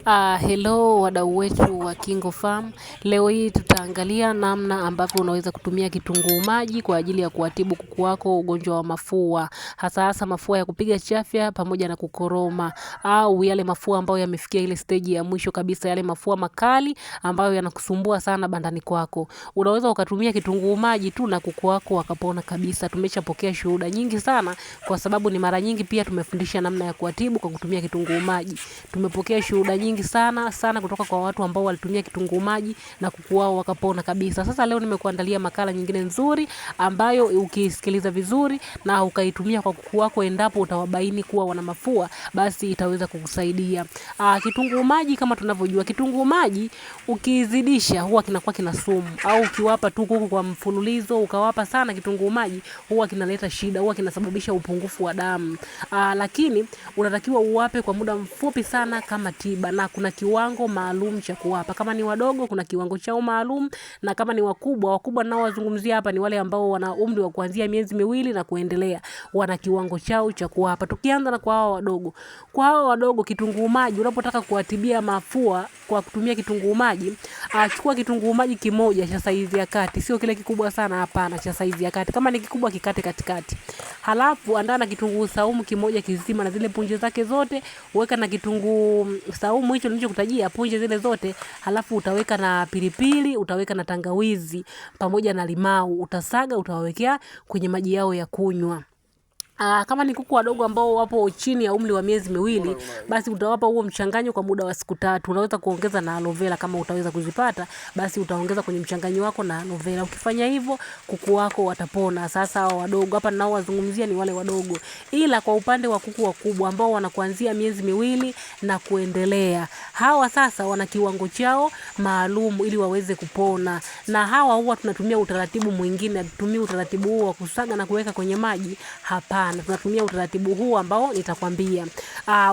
Hello wadau wetu wa Kingo Farm. Leo hii tutaangalia namna ambavyo unaweza kutumia kitunguu maji kwa ajili ya kuwatibu kuku wako ugonjwa wa mafua. Hasa mafua ya kupiga chafya pamoja na kukoroma, au yale mafua ambayo yamefikia ile stage ya mwisho kabisa, yale mafua makali ambayo yanakusumbua sana bandani kwako. Unaweza ukatumia kitunguu maji tu na kuku wako wakapona kabisa. Tumeshapokea shuhuda nyingi sana, kwa sababu ni mara nyingi pia tumefundisha namna ya kuwatibu kwa kutumia kitunguu maji. Tumepokea shuhuda nyingi sana kutoka kwa watu ambao walitumia kitunguu maji na kuku wao wakapona kabisa. Sasa leo nimekuandalia makala nyingine nzuri ambayo ukisikiliza vizuri na ukaitumia kwa kuku wako, endapo utawabaini kuwa wana mafua, basi itaweza kukusaidia. Kitunguu maji, kama tunavyojua, kitunguu maji ukizidisha huwa kinakuwa kina sumu, au ukiwapa tu kuku kwa mfululizo ukawapa sana kitunguu maji, huwa kinaleta shida, huwa kinasababisha upungufu wa damu. Lakini unatakiwa uwape kwa muda mfupi sana kama tiba, na kuna kiwango maalum cha kuwapa. Kama ni wadogo kuna kiwango chao maalum, na kama ni wakubwa nao wazungumzia hapa ni wale ambao wana umri wa kuanzia miezi 2 na kuendelea, wana kiwango chao cha kuwapa. Tukianza na kwa hao wadogo. Kwa hao wadogo, kitunguu maji unapotaka kuwatibia mafua kwa kutumia kitunguu maji, chukua kitunguu maji kimoja cha saizi ya kati, sio kile kikubwa sana, hapana, cha saizi ya kati. Kama ni kikubwa kikate katikati. Halafu andaa na kitunguu saumu kimoja kizima na zile punje zake zote, weka na kitunguu saumu hicho nilichokutajia punje zile zote, halafu utaweka na pilipili, utaweka na tangawizi pamoja na limau, utasaga, utawawekea kwenye maji yao ya kunywa. Kama ni kuku wadogo ambao wapo chini ya umri wa miezi 2, basi utawapa huo mchanganyo kwa muda wa siku 3. Unaweza kuongeza na aloe vera kama utaweza kuzipata, basi utaongeza kwenye mchanganyo wako na aloe vera. Ukifanya hivyo, kuku wako watapona. Sasa hao wadogo hapa ninao wazungumzia ni wale wadogo. Ila kwa upande wa kuku wakubwa ambao wanakuanzia miezi 2 na kuendelea, hawa sasa wana kiwango chao maalum ili waweze kupona. Na hawa huwa tunatumia utaratibu mwingine, tutumie utaratibu huu wa kusaga na kuweka kwenye maji, hapa tunatumia utaratibu huu ambao nitakwambia.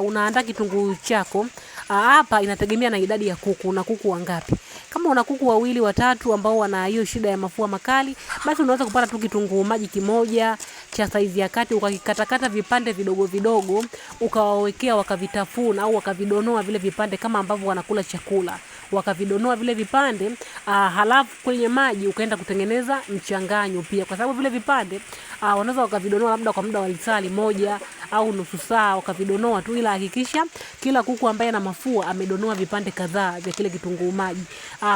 Unaandaa kitunguu chako. Hapa inategemea na idadi ya kuku, na kuku wangapi. Kama una kuku 2 watatu ambao wana hiyo shida ya mafua makali, basi unaweza kupata tu kitunguu maji kimoja cha saizi ya kati, ukakikatakata vipande vidogo, ukawawekea wakavitafuna au wakavidonoa vile vipande kama ambavyo wanakula chakula. Wakavidonoa vile vipande, halafu kwenye maji ukaenda kutengeneza mchanganyo pia, kwa sababu vile vipande wanaweza wakavidonoa labda kwa muda wa lisali moja au nusu saa, wakavidonoa tu, ila hakikisha kila kuku ambaye ana mafua amedonoa vipande kadhaa vya kile kitunguu maji.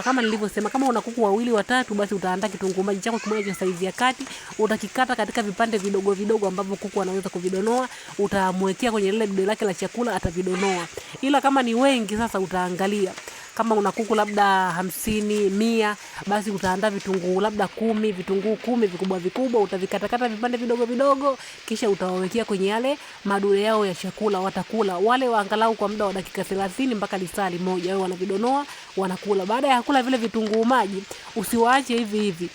Kama nilivyosema, kama una kuku 2 watatu, basi utaandaa kitunguu maji chako kimoja cha saizi ya kati, utakikata katika vipande vidogo ambavyo kuku anaweza kuvidonoa, utamwekea kwenye lile dude lake la chakula, atavidonoa. Ila kama ni wengi, sasa utaangalia kama una kuku labda 50, 100, basi utaandaa vitunguu labda 10, vitunguu 10 vikubwa, utavikatakata vipande vidogo, kisha utawawekea kwenye yale madure yao ya chakula. Watakula wale angalau kwa muda wa dakika 30 mpaka lisali moja, wao wanavidonoa, wanakula. Baada ya kula vile vitunguu maji, usiwaache hivi.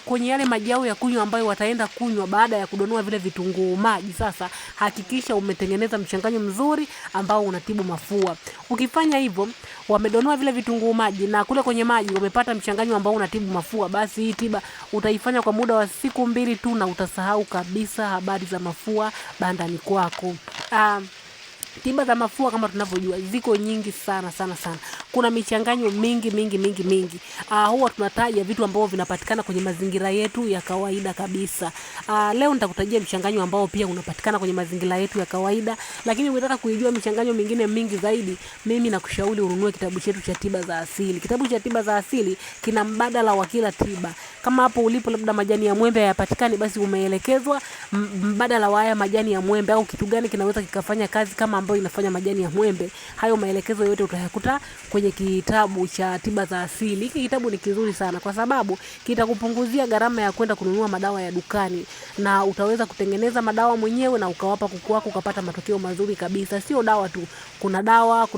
Kwenye yale maji yao ya kunywa ambayo wataenda kunywa baada ya kudonoa vile vitunguu maji, sasa hakikisha umetengeneza mchanganyo mzuri ambao unatibu mafua. Ukifanya hivyo, wamedonoa vile vitunguu maji na kule kwenye maji wamepata mchanganyo ambao unatibu mafua, basi hii tiba utaifanya kwa muda wa siku 2 tu, na utasahau kabisa habari za mafua bandani kwako. Tiba za mafua kama tunavyojua ziko nyingi sana. Kuna michanganyo mingi. Huwa tunataja vitu ambavyo vinapatikana kwenye mazingira yetu ya kawaida kabisa. Leo nitakutajia mchanganyo ambao pia unapatikana kwenye mazingira yetu ya kawaida, lakini ukitaka kuijua michanganyo mingine mingi zaidi, mimi nakushauri ununue kitabu chetu cha tiba za asili. Kitabu cha tiba za asili kina mbadala wa kila tiba. Kama hapo ulipo labda majani ya mwembe hayapatikani, basi umeelekezwa mbadala wa haya majani ya mwembe, au kitu gani kinaweza kikafanya kazi kama ambayo inafanya majani ya mwembe. Hayo maelekezo yote utayakuta kwenye kitabu cha tiba za asili. Hiki kitabu ni kizuri sana kwa sababu kitakupunguzia gharama ya kwenda kununua madawa ya dukani, na utaweza kutengeneza madawa mwenyewe na ukawapa kuku wako, ukapata matokeo mazuri kabisa. Sio dawa tu, kuna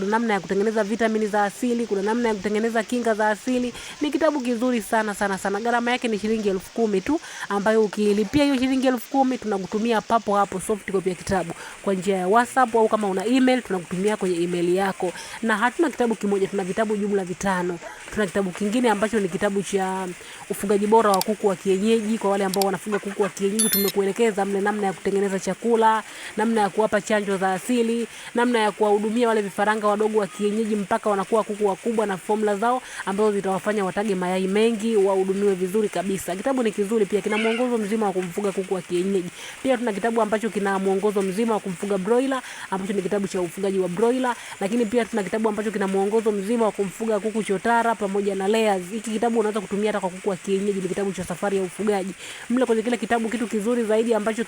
namna ya kutengeneza vitamini za asili, kuna namna ya kutengeneza kinga za asili. Ni kitabu kizuri sana. Gharama yake ni shilingi 10,000 tu, ambayo ukilipia hiyo shilingi 10,000 tunakutumia papo hapo soft copy ya kitabu kwa njia ya WhatsApp, au kama una email tunakutumia kwenye email yako. Na hatuna kitabu kimoja, tuna vitabu jumla 5. Tuna kitabu kingine ambacho ni kitabu cha ufugaji bora wa kuku wa kienyeji. Kwa wale ambao wanafuga kuku wa kienyeji, tumekuelekeza mle namna ya kutengeneza chakula, namna ya kuwapa chanjo za asili, namna ya kuwahudumia wale vifaranga wadogo wa kienyeji mpaka wanakuwa kuku wakubwa, na formula zao ambazo zitawafanya watage mayai mengi, wahudumiwe vizuri kabisa. Kitabu ni kizuri pia, kina mwongozo mzima wa kumfuga kuku wa kienyeji. Pia tuna kitabu ambacho kina mwongozo mzima wa kumfuga broiler, ambacho ni kitabu cha ufugaji wa broiler. Lakini pia tuna kitabu ambacho kina mwongozo mzima wa kumfuga kuku chotara pamoja na layers. Hiki kitabu unaweza kutumia hata kwa kuku wa kienyeji, ni kitabu cha safari ya ufugaji. Mle kwenye kile kitabu kitu kizuri zaidi ambacho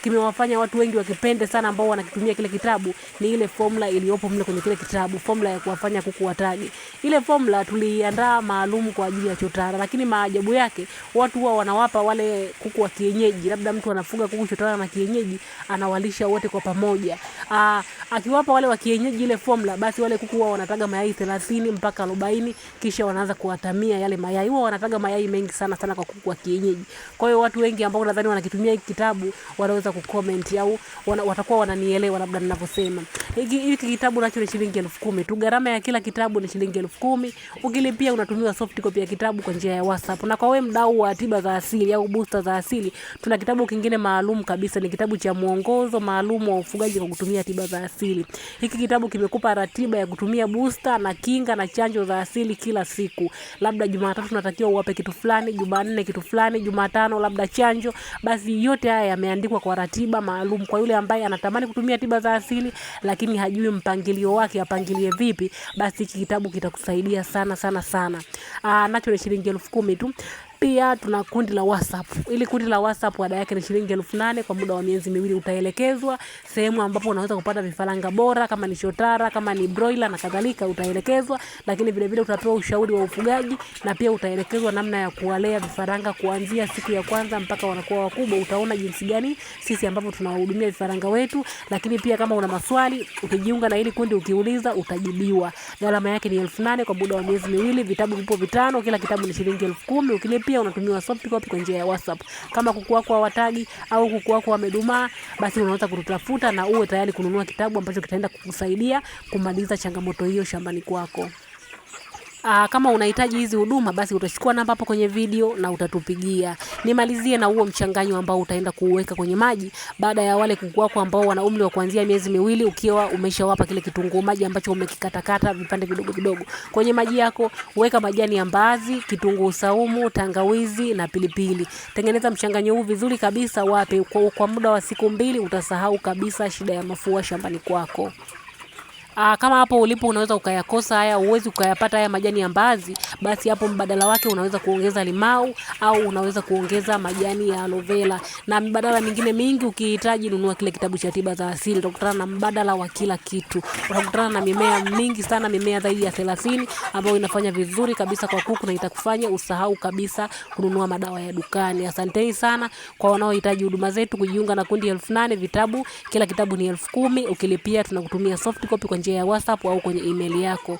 kimewafanya watu wengi wakipende sana ambao wanakitumia kile kitabu ni ile formula iliyopo mle kwenye kile kitabu, formula ya kuwafanya kuku watage. Ile formula tuliandaa maalum kwa ajili ya chotara, lakini maajabu yake watu huwa wanawapa wale kuku wa kienyeji. Labda mtu anafuga kuku chotara na kienyeji, anawalisha wote kwa pamoja. Akiwapa wale wa kienyeji ile formula, basi wale kuku huwa wanataga mayai 30 mpaka 40, kisha wanaanza kuwatamia yale mayai. Huwa wanataga mayai mengi sana sana kwa kuku wa kienyeji. Kwa hiyo watu wengi ambao nadhani wanakitumia hiki kitabu wanaweza kucomment au watakuwa wananielewa labda ninavyosema. Hiki kitabu nacho ni shilingi 10,000 tu. Gharama ya kila kitabu ni shilingi 10,000. Ukilipia unatumiwa soft copy ya kitabu kwa njia ya WhatsApp. Na kwa wewe mdau wa tiba za asili au booster za asili, tuna kitabu kingine maalum kabisa, ni kitabu cha mwongozo maalum wa ufugaji kwa kutumia tiba za asili. Hiki kitabu kimekupa ratiba ya kutumia booster na kinga na chanjo za asili kila siku. Labda Jumatatu tunatakiwa uwape kitu fulani, Jumanne kitu fulani, Jumatano labda chanjo. Basi yote haya yameandikwa kwa ratiba maalum kwa yule ambaye anatamani kutumia tiba za asili lakini hajui mpangilio wake apangilie vipi. Basi hiki kitabu kitakusaidia sana sana sana. Nacho ni shilingi 10,000 tu. Pia tuna kundi la WhatsApp. Ili kundi la WhatsApp ada yake ni shilingi 8,000 kwa muda wa miezi 2. Utaelekezwa sehemu ambapo unaweza kupata vifaranga bora, kama ni chotara, kama ni broiler na kadhalika utaelekezwa, lakini vile vile utapewa ushauri wa ufugaji na pia utaelekezwa namna ya kuwalea vifaranga kuanzia siku ya kwanza mpaka wanakuwa wakubwa. Utaona jinsi gani sisi ambapo tunawahudumia vifaranga wetu, lakini pia kama una maswali ukijiunga na hili kundi ukiuliza utajibiwa. Gharama yake ni 8,000 kwa muda wa miezi 2. Vitabu vipo 5, kila kitabu ni shilingi 10,000. Pia unatumiwa soft copy kwa njia ya WhatsApp. Kama kuku wako hawatagi au kuku wako wamedumaa, basi unaweza kututafuta na uwe tayari kununua kitabu ambacho kitaenda kukusaidia kumaliza changamoto hiyo shambani kwako. Kama unahitaji hizi huduma, basi utachukua namba hapo kwenye video na utatupigia. Nimalizie na huo mchanganyo ambao utaenda kuweka kwenye maji baada ya wale kuku wako ambao wana umri wa kuanzia miezi 2, ukiwa umeshawapa kile kitunguu maji ambacho umekikatakata vipande vidogo vidogo. Kwenye maji yako weka majani ya mbaazi, kitunguu saumu, tangawizi na pilipili. Tengeneza mchanganyo huu vizuri kabisa, wape kwa muda wa siku 2. Utasahau kabisa shida ya mafua shambani kwako. Kama hapo ulipo unaweza ukayakosa haya, uwezi ukayapata haya majani ya mbaazi, basi hapo mbadala wake unaweza kuongeza limau au unaweza kuongeza majani ya aloe vera na mbadala mingine mingi. Ukihitaji nunua kile kitabu cha tiba za asili, utakutana na mbadala wa kila kitu. Utakutana na mimea mingi sana, mimea zaidi ya 30 ambayo inafanya vizuri kabisa kwa kuku na itakufanya usahau kabisa kununua madawa ya dukani. Asanteni sana kwa wanaohitaji huduma zetu kujiunga na kundi 8,000 vitabu. Kila kitabu ni 10,000. Ukilipia tunakutumia soft copy kwa njia ya WhatsApp au kwenye email yako.